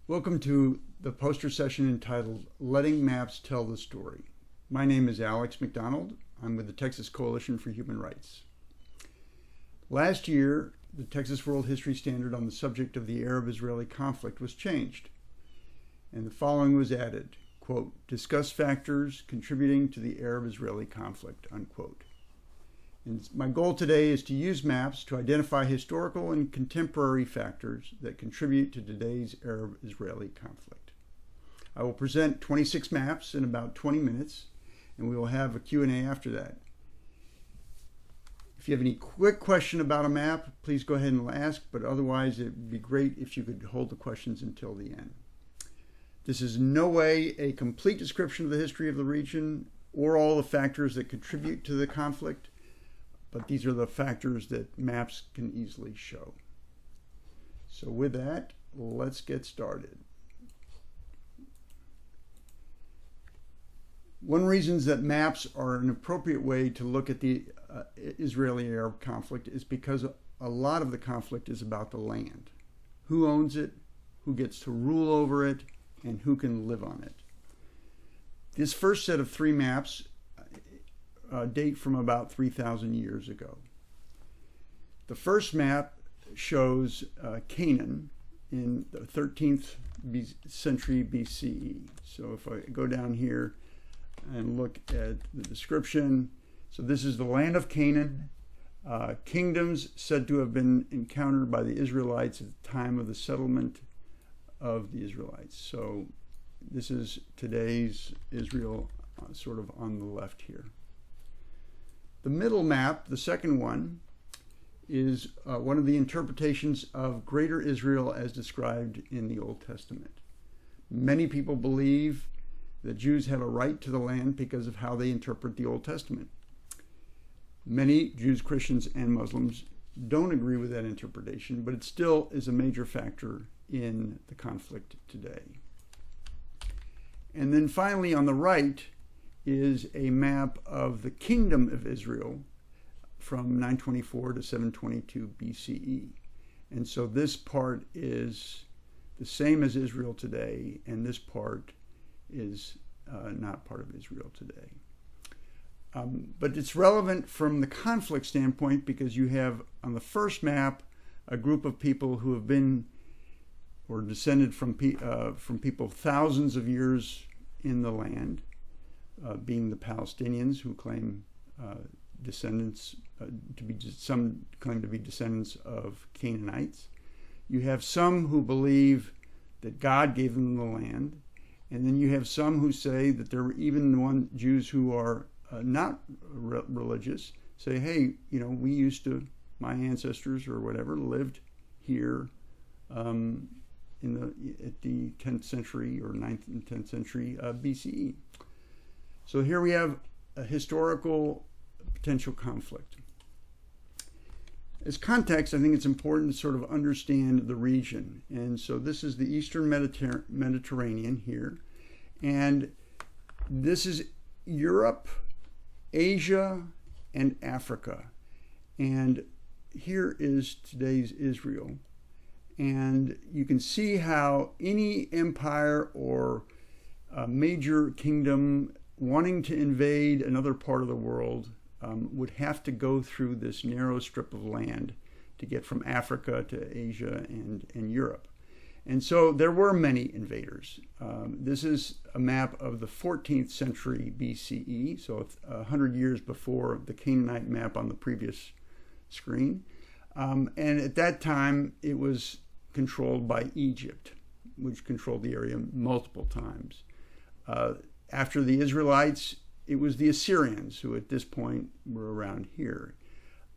Welcome to the poster session entitled Letting Maps Tell the Story. My name is Alex McDonald. I'm with the Texas Coalition for Human Rights. Last year, the Texas World History Standard on the subject of the Arab-Israeli conflict was changed, and the following was added, quote, discuss factors contributing to the Arab-Israeli conflict, unquote. And my goal today is to use maps to identify historical and contemporary factors that contribute to today's Arab-Israeli conflict. I will present 26 maps in about 20 minutes, and we will have a Q&A after that. If you have any quick question about a map, please go ahead and ask, but otherwise it would be great if you could hold the questions until the end. This is in no way a complete description of the history of the region or all the factors that contribute to the conflict, but these are the factors that maps can easily show. So with that, let's get started. One reason that maps are an appropriate way to look at the Israeli-Arab conflict is because a lot of the conflict is about the land. Who owns it, who gets to rule over it, and who can live on it. This first set of three maps date from about 3,000 years ago. The first map shows Canaan in the 13th century BCE. So if I go down here and look at the description, so this is the land of Canaan, kingdoms said to have been encountered by the Israelites at the time of the settlement of the Israelites. So this is today's Israel, sort of on the left here. The middle map, the second one, is one of the interpretations of Greater Israel as described in the Old Testament. Many people believe that Jews have a right to the land because of how they interpret the Old Testament. Many Jews, Christians, and Muslims don't agree with that interpretation, but it still is a major factor in the conflict today. And then finally on the right is a map of the Kingdom of Israel from 924 to 722 BCE. And so this part is the same as Israel today, and this part is not part of Israel today. But it's relevant from the conflict standpoint because you have on the first map a group of people who have been or descended from people thousands of years in the land, being the Palestinians who claim some claim to be descendants of Canaanites. You have some who believe that God gave them the land, and then you have some who say that there were even Jews who are not religious, say, hey, we used to, my ancestors or whatever lived here at the 10th century or 9th and 10th century BCE. So here we have a historical potential conflict. As context, I think it's important to sort of understand the region. And so this is the Eastern Mediterranean here. And this is Europe, Asia, and Africa. And here is today's Israel. And you can see how any empire or major kingdom wanting to invade another part of the world would have to go through this narrow strip of land to get from Africa to Asia and Europe. And so there were many invaders. This is a map of the 14th century BCE, so 100 years before the Canaanite map on the previous screen. And at that time, it was controlled by Egypt, which controlled the area multiple times. After the Israelites, it was the Assyrians who at this point were around here.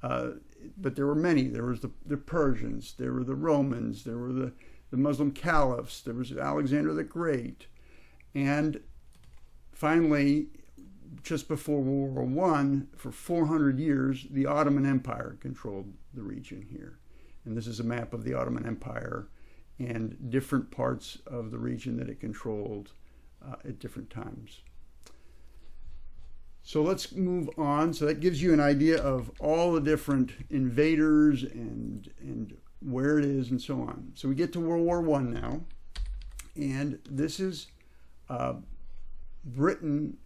But there were many. There was the Persians, there were the Romans, there were the Muslim caliphs, there was Alexander the Great. And finally, just before World War I, for 400 years, the Ottoman Empire controlled the region here. And this is a map of the Ottoman Empire and different parts of the region that it controlled at different times. So let's move on. So that gives you an idea of all the different invaders and where it is and so on. So we get to World War I now. And this is Britain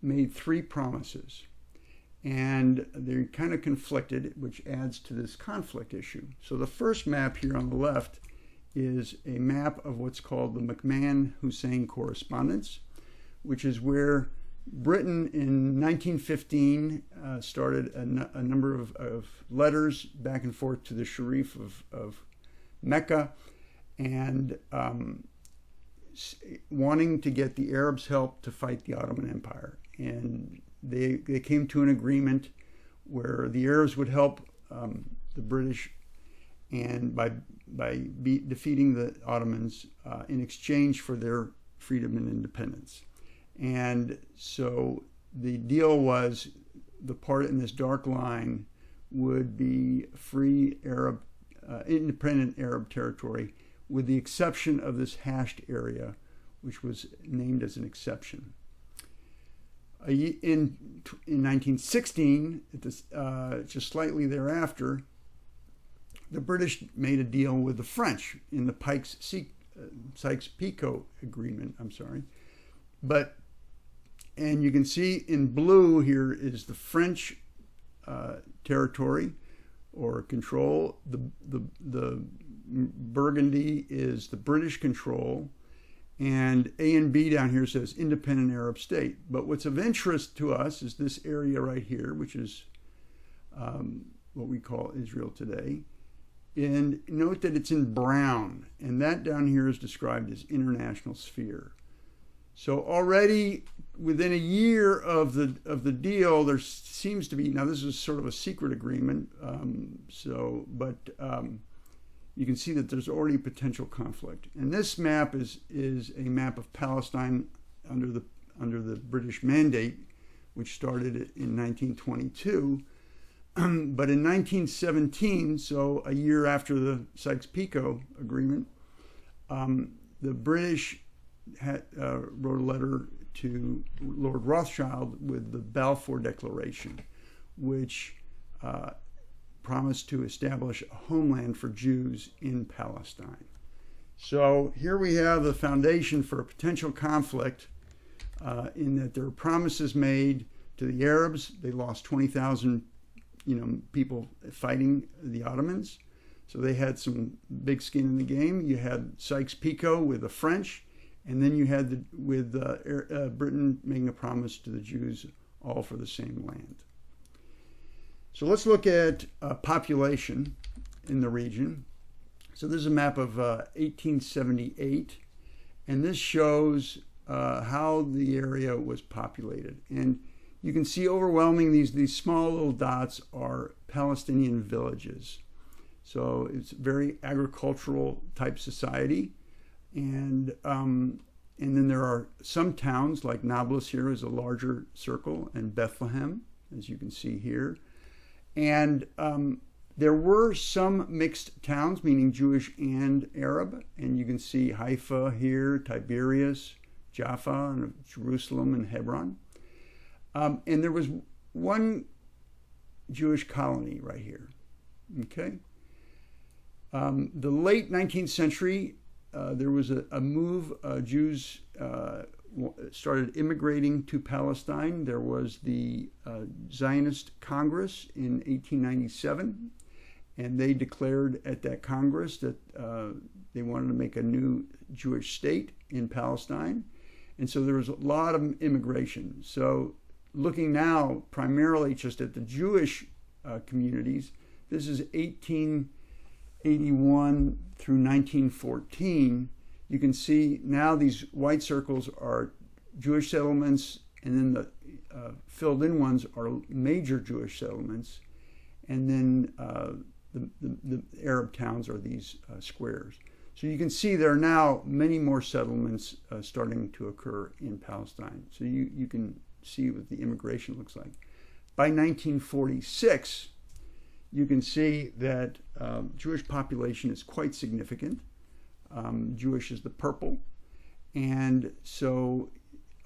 made 3 promises. And they're kind of conflicted, which adds to this conflict issue. So the first map here on the left is a map of what's called the McMahon-Hussein Correspondence, which is where Britain in 1915 started a number of letters back and forth to the Sharif of Mecca, and wanting to get the Arabs' help to fight the Ottoman Empire. And they came to an agreement where the Arabs would help the British, and by defeating the Ottomans in exchange for their freedom and independence. And so the deal was the part in this dark line would be free Arab, independent Arab territory, with the exception of this hashed area, which was named as an exception. In 1916, just slightly thereafter, the British made a deal with the French in the Sykes-Picot Agreement. And you can see in blue here is the French territory or control. The burgundy is the British control. And A and B down here says independent Arab state. But what's of interest to us is this area right here, which is what we call Israel today. And note that it's in brown, and that down here is described as international sphere. So already within a year of the deal, there seems to be, now this is sort of a secret agreement, you can see that there's already potential conflict. And this map is a map of Palestine under the British Mandate, which started in 1922. But in 1917, so a year after the Sykes-Picot Agreement, the British wrote a letter to Lord Rothschild with the Balfour Declaration, which promised to establish a homeland for Jews in Palestine. So here we have the foundation for a potential conflict in that there were promises made to the Arabs. They lost 20,000 people fighting the Ottomans. So they had some big skin in the game. You had Sykes-Picot with the French, and then you had Britain making a promise to the Jews, all for the same land. So let's look at population in the region. So this is a map of 1878, and this shows how the area was populated. And you can see overwhelming, these small little dots are Palestinian villages. So it's a very agricultural type society. And then there are some towns, like Nablus here is a larger circle, and Bethlehem, as you can see here. And there were some mixed towns, meaning Jewish and Arab. And you can see Haifa here, Tiberias, Jaffa, and Jerusalem, and Hebron. And there was one Jewish colony right here. Okay. The late 19th century, there was a move. Jews started immigrating to Palestine. There was the Zionist Congress in 1897, and they declared at that Congress that they wanted to make a new Jewish state in Palestine. And so there was a lot of immigration. So looking now primarily just at the Jewish communities, this is 1881 through 1914. You can see now these white circles are Jewish settlements, and then the filled in ones are major Jewish settlements, and then the Arab towns are these squares. So you can see there are now many more settlements starting to occur in Palestine. So you can see what the immigration looks like. By 1946, you can see that Jewish population is quite significant. Jewish is the purple. And so,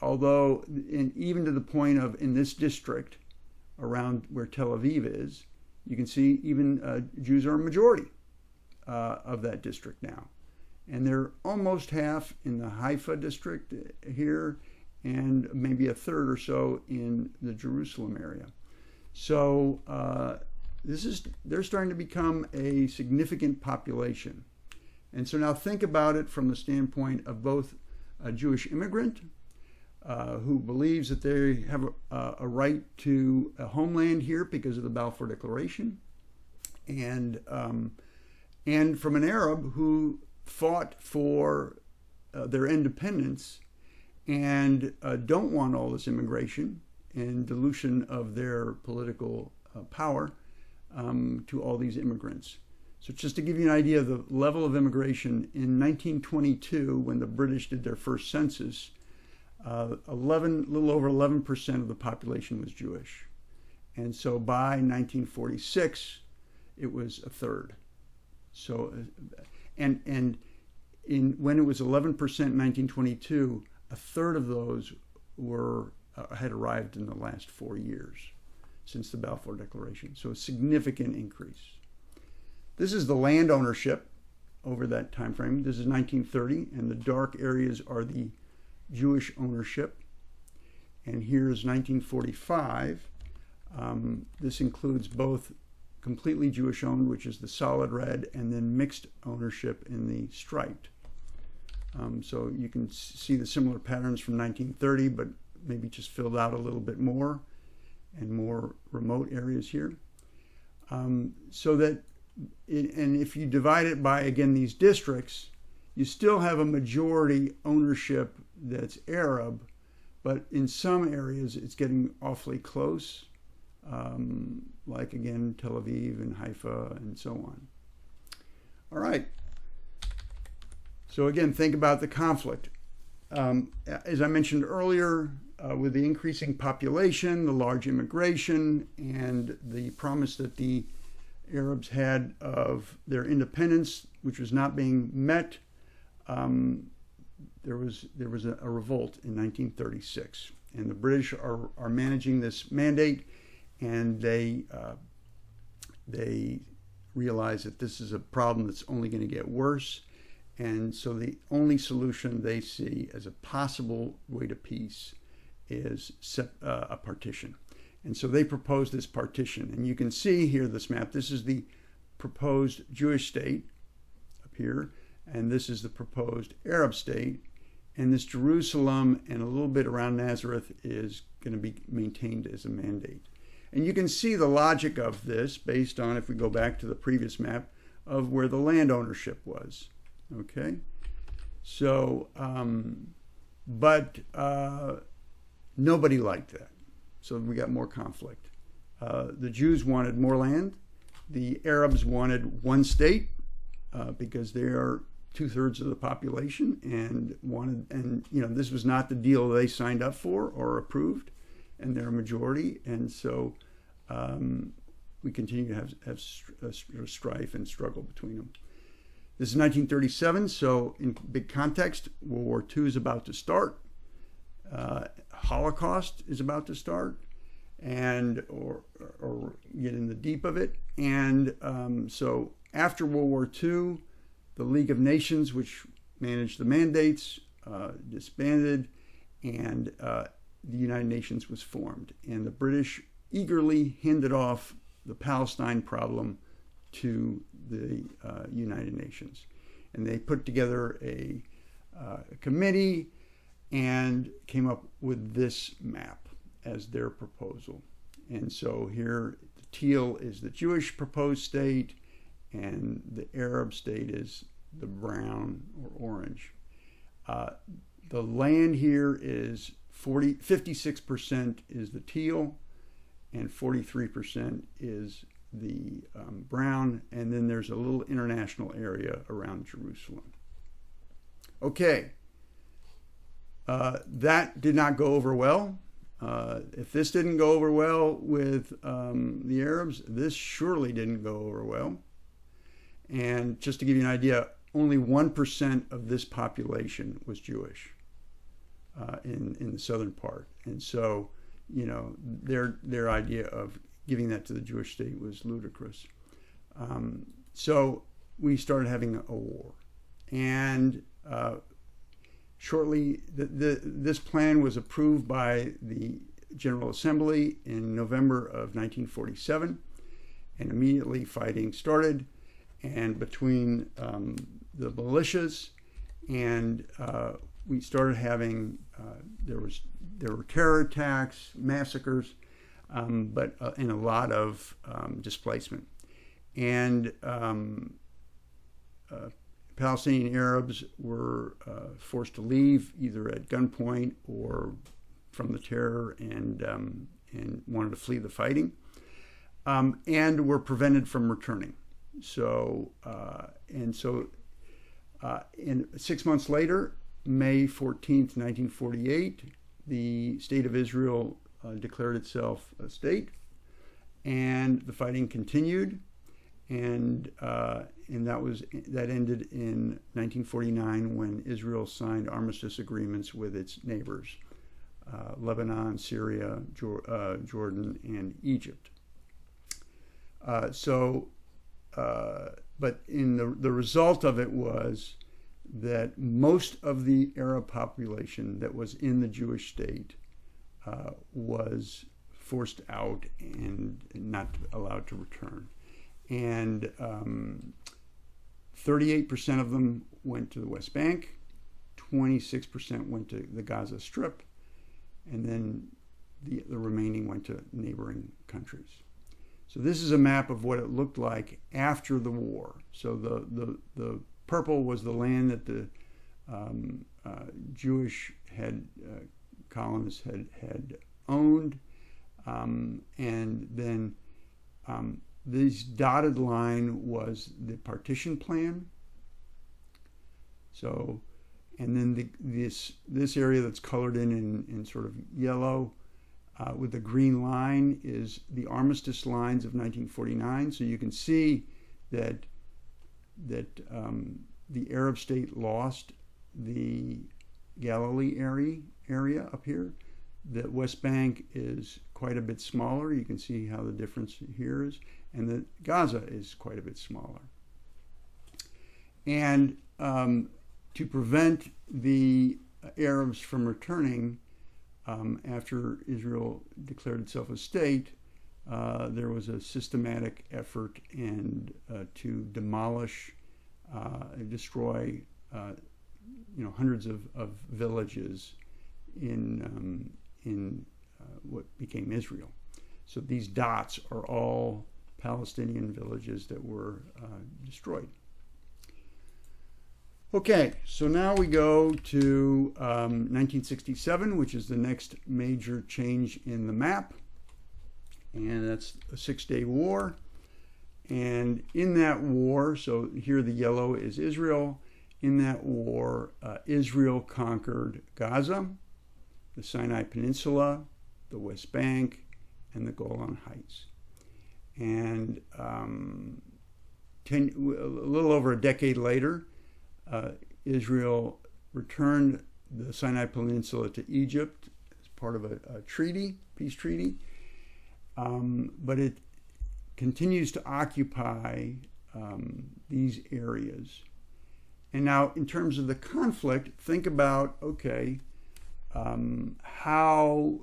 although, and even to the point of in this district around where Tel Aviv is, you can see even Jews are a majority of that district now. And they're almost half in the Haifa district here, and maybe a third or so in the Jerusalem area. So they're starting to become a significant population. And so now think about it from the standpoint of both a Jewish immigrant who believes that they have a right to a homeland here because of the Balfour Declaration, and from an Arab who fought for their independence and don't want all this immigration and dilution of their political power to all these immigrants. So just to give you an idea of the level of immigration, in 1922, when the British did their first census, a little over 11% of the population was Jewish. And so by 1946, it was a third. So, when it was 11% in 1922, a third of those had arrived in the last 4 years since the Balfour Declaration. So a significant increase. This is the land ownership over that time frame. This is 1930, and the dark areas are the Jewish ownership. And here's 1945. This includes both completely Jewish owned, which is the solid red, and then mixed ownership in the striped. So you can see the similar patterns from 1930, but maybe just filled out a little bit more and more remote areas here. So that, and if you divide it by, again, these districts, you still have a majority ownership that's Arab, but in some areas it's getting awfully close, like, again, Tel Aviv and Haifa and so on. All right. So again, think about the conflict. As I mentioned earlier, with the increasing population, the large immigration, and the promise that the Arabs had of their independence, which was not being met, there was a revolt in 1936, and the British are managing this mandate, and they realize that this is a problem that's only going to get worse, and so the only solution they see as a possible way to peace is a partition. And so they proposed this partition. And you can see here this map. This is the proposed Jewish state up here. And this is the proposed Arab state. And this Jerusalem and a little bit around Nazareth is going to be maintained as a mandate. And you can see the logic of this based on, if we go back to the previous map, of where the land ownership was. Okay? So, but nobody liked that. So we got more conflict. The Jews wanted more land. The Arabs wanted one state because they are 2/3 of the population, and this was not the deal they signed up for or approved, and they're a majority, and so we continue to have strife and struggle between them. This is 1937, so in big context, World War II is about to start. Holocaust is about to start, or get in the deep of it. And so after World War II, the League of Nations, which managed the mandates, disbanded, and the United Nations was formed. And the British eagerly handed off the Palestine problem to the United Nations. And they put together a committee and came up with this map as their proposal. And so here, the teal is the Jewish proposed state, and the Arab state is the brown or orange. The land here is 56% is the teal, and 43% is the brown, and then there's a little international area around Jerusalem. Okay. That did not go over well. If this didn't go over well with the Arabs, this surely didn't go over well. And just to give you an idea, only 1% of this population was Jewish in the southern part. And so, their idea of giving that to the Jewish state was ludicrous. So we started having a war. and shortly, this plan was approved by the General Assembly in November of 1947, and immediately fighting started. And between the militias and we started having there were terror attacks, massacres, but and a lot of displacement. And Palestinian Arabs were forced to leave either at gunpoint or from the terror, and wanted to flee the fighting, and were prevented from returning. So and 6 months later, May 14th, 1948, the State of Israel declared itself a state, and the fighting continued, and that ended in 1949 when Israel signed armistice agreements with its neighbors, Lebanon, Syria, Jordan, and Egypt. But in the result of it was that most of the Arab population that was in the Jewish state was forced out and not allowed to return. And 38% of them went to the West Bank, 26% went to the Gaza Strip, and then the remaining went to neighboring countries. So this is a map of what it looked like after the war. So the purple was the land that the Jewish colonists had owned, and then this dotted line was the partition plan. So, and then this area that's colored in sort of yellow with the green line is the armistice lines of 1949. So you can see that the Arab state lost the Galilee area up here. The West Bank is quite a bit smaller. You can see how the difference here is. And the Gaza is quite a bit smaller. And to prevent the Arabs from returning after Israel declared itself a state, there was a systematic effort to demolish, destroy, hundreds of villages in what became Israel. So these dots are all Palestinian villages that were destroyed. Okay, so now we go to 1967, which is the next major change in the map, and that's a 6-day war. And in that war, so here the yellow is Israel. In that war, Israel conquered Gaza, the Sinai Peninsula, the West Bank, and the Golan Heights. And a little over a decade later, Israel returned the Sinai Peninsula to Egypt as part of a peace treaty, but it continues to occupy these areas. And now, in terms of the conflict, think about, how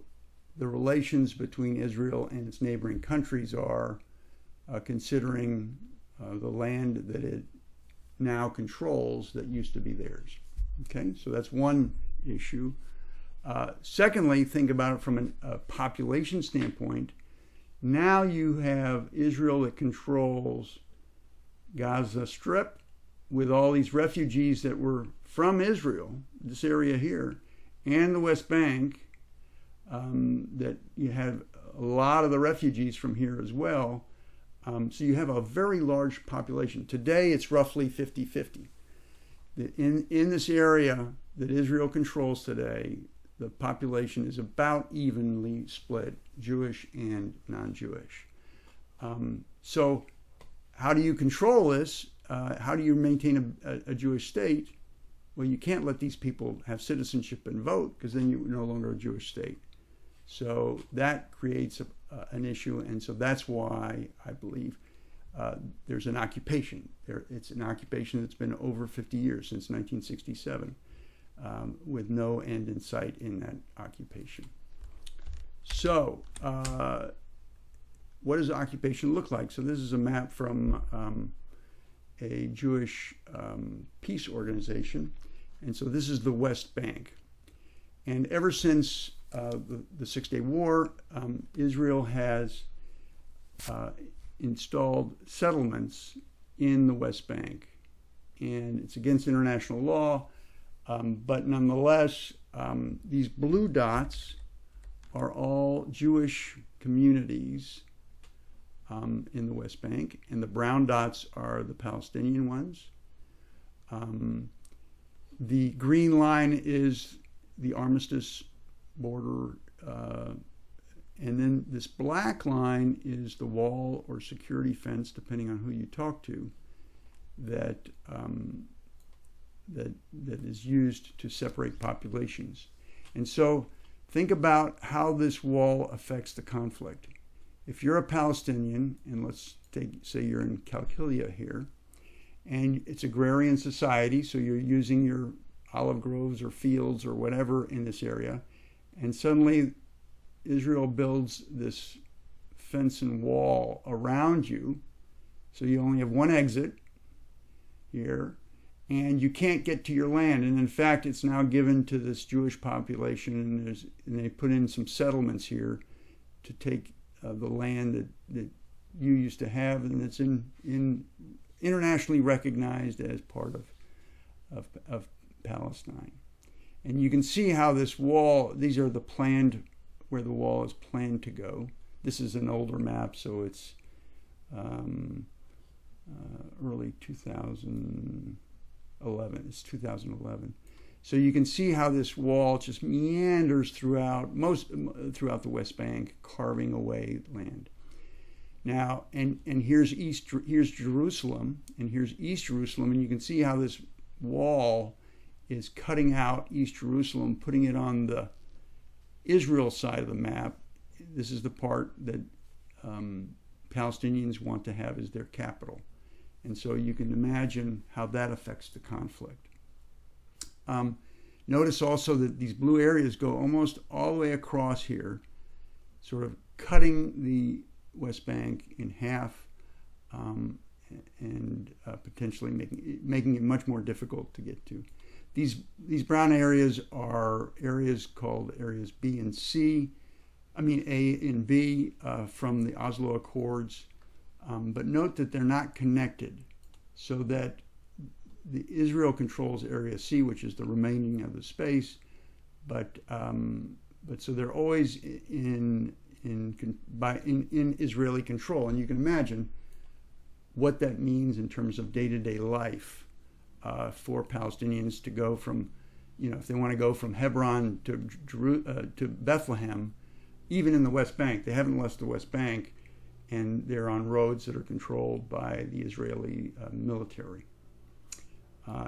the relations between Israel and its neighboring countries are, considering the land that it now controls that used to be theirs. Okay, so that's one issue. Secondly, think about it from a population standpoint. Now you have Israel that controls Gaza Strip with all these refugees that were from Israel, this area here, and the West Bank, that you have a lot of the refugees from here as well. So you have a very large population. Today, it's roughly 50-50. In this area that Israel controls today, the population is about evenly split, Jewish and non-Jewish. So how do you control this? How do you maintain a Jewish state? Well, you can't let these people have citizenship and vote, because then you're no longer a Jewish state. So that creates an issue, and so that's why I believe there's an occupation. It's an occupation that's been over 50 years, since 1967, with no end in sight in that occupation. So, what does occupation look like? So this is a map from a Jewish peace organization. And so this is the West Bank. And ever since the Six-Day War, Israel has installed settlements in the West Bank. And it's against international law, but nonetheless, these blue dots are all Jewish communities in the West Bank, and the brown dots are the Palestinian ones. The green line is the armistice border, and then this black line is the wall or security fence, depending on who you talk to, that is used to separate populations. And so think about how this wall affects the conflict. If you're a Palestinian, and let's say you're in Qalqilia here, and it's agrarian society, so you're using your olive groves or fields or whatever in this area, and suddenly Israel builds this fence and wall around you, so you only have one exit here, and you can't get to your land. And in fact, it's now given to this Jewish population, and they put in some settlements here to take the land that you used to have, and it's in internationally recognized as part of Palestine. And you can see how this wall, these are the planned, where the wall is planned to go. This is an older map, so it's early 2011. It's 2011. So you can see how this wall just meanders throughout the West Bank, carving away land. Now, and here's Jerusalem, and here's East Jerusalem, and you can see how this wall is cutting out East Jerusalem, putting it on the Israel side of the map. This is the part that Palestinians want to have as their capital. And so you can imagine how that affects the conflict. Notice also that these blue areas go almost all the way across here, sort of cutting the West Bank in half, and potentially making it much more difficult to get to. These brown areas are areas called areas B and C, A and B from the Oslo Accords, but note that they're not connected, so that Israel controls Area C, which is the remaining of the space, but so they're always in Israeli control, and you can imagine what that means in terms of day-to-day life for Palestinians to go from, if they want to go from Hebron to Bethlehem, even in the West Bank, they haven't left the West Bank, and they're on roads that are controlled by the Israeli military.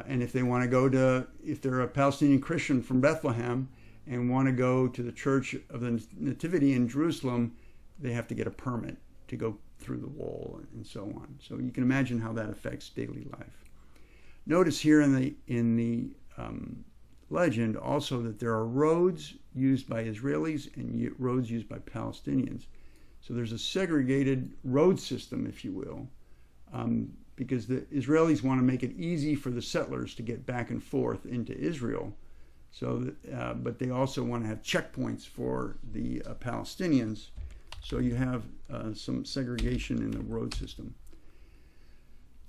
And if they want to go if they're a Palestinian Christian from Bethlehem and want to go to the Church of the Nativity in Jerusalem, they have to get a permit to go through the wall and so on. So you can imagine how that affects daily life. Notice here in the legend also that there are roads used by Israelis and roads used by Palestinians. So there's a segregated road system, if you will, because the Israelis want to make it easy for the settlers to get back and forth into Israel. But they also want to have checkpoints for the Palestinians. So you have some segregation in the road system.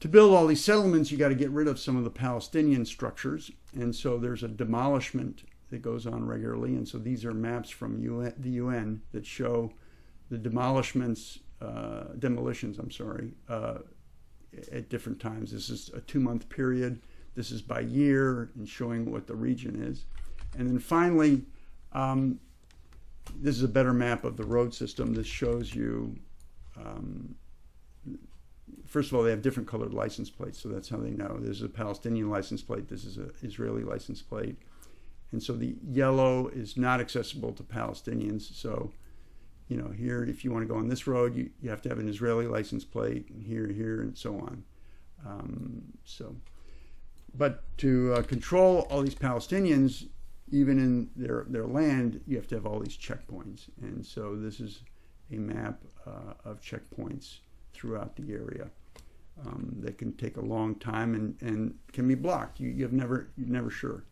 To build all these settlements, you got to get rid of some of the Palestinian structures, and so there's a demolishment that goes on regularly. And so these are maps from the UN that show the demolitions, at different times. This is a 2-month period. This is by year and showing what the region is. And then finally, this is a better map of the road system. This shows you, first of all, they have different colored license plates, so that's how they know. This is a Palestinian license plate. This is an Israeli license plate. And so the yellow is not accessible to Palestinians. So here, if you want to go on this road, you have to have an Israeli license plate, and here, and so on. But to control all these Palestinians, even in their land, you have to have all these checkpoints. And so this is a map of checkpoints throughout the area. That can take a long time and can be blocked. You're never sure.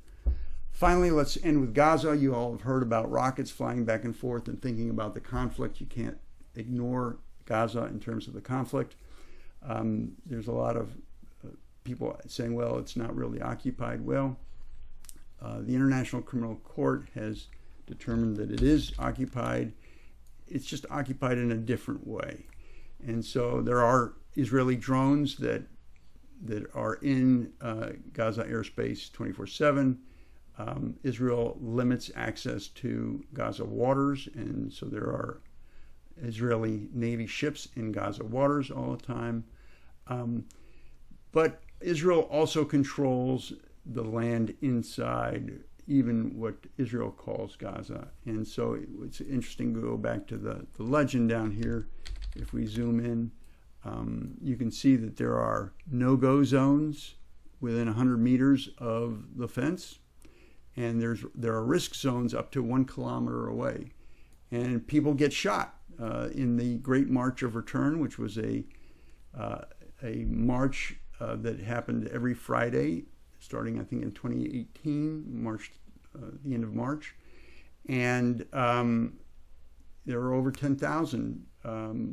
Finally, let's end with Gaza. You all have heard about rockets flying back and forth and thinking about the conflict. You can't ignore Gaza in terms of the conflict. There's a lot of people saying, well, it's not really occupied. Well, the International Criminal Court has determined that it is occupied. It's just occupied in a different way. And so there are Israeli drones that are in Gaza airspace 24/7. Israel limits access to Gaza waters, and so there are Israeli Navy ships in Gaza waters all the time. But Israel also controls the land inside, even what Israel calls Gaza. And so it's interesting to go back to the legend down here. If we zoom in, you can see that there are no-go zones within 100 meters of the fence, and there are risk zones up to 1 kilometer away. And people get shot in the Great March of Return, which was a march that happened every Friday, starting I think in 2018, the end of March, and there were over 10,000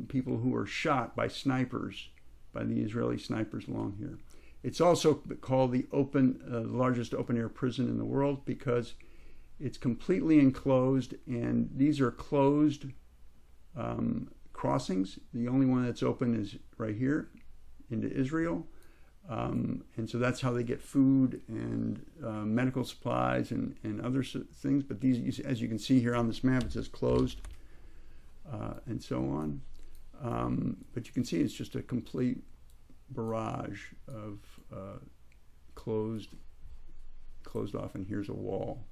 people who were shot by snipers, by the Israeli snipers along here. It's also called the largest open-air prison in the world because it's completely enclosed, and these are closed crossings. The only one that's open is right here into Israel. And so that's how they get food and medical supplies and other things. But these, as you can see here on this map, it says closed and so on. But you can see it's just a complete barrage of closed off, and here's a wall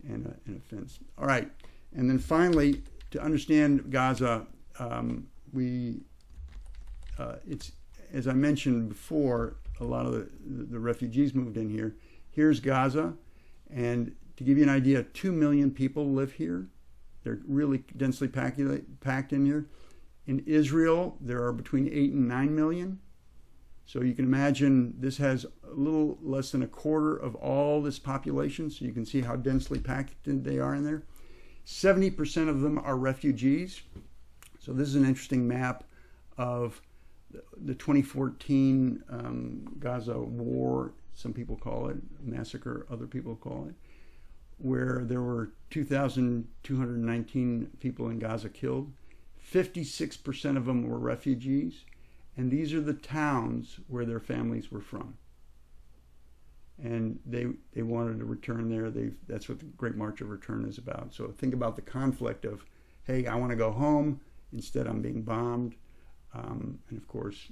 and a fence. All right, and then finally, to understand Gaza, it's, as I mentioned before, a lot of the refugees moved in here. Here's Gaza, and to give you an idea, 2 million people live here. They're really densely packed in here. In Israel, there are between 8 and 9 million. So you can imagine this has a little less than a quarter of all this population. So you can see how densely packed they are in there. 70% of them are refugees. So this is an interesting map of the 2014 Gaza war, some people call it, massacre, other people call it, where there were 2,219 people in Gaza killed. 56% of them were refugees, and these are the towns where their families were from. And they wanted to return there. That's what the Great March of Return is about. So think about the conflict of, hey, I want to go home, instead I'm being bombed. And of course,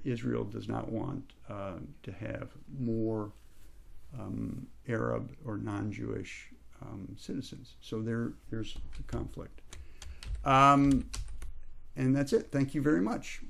Israel does not want to have more Arab or non-Jewish citizens. So there's the conflict. And that's it. Thank you very much.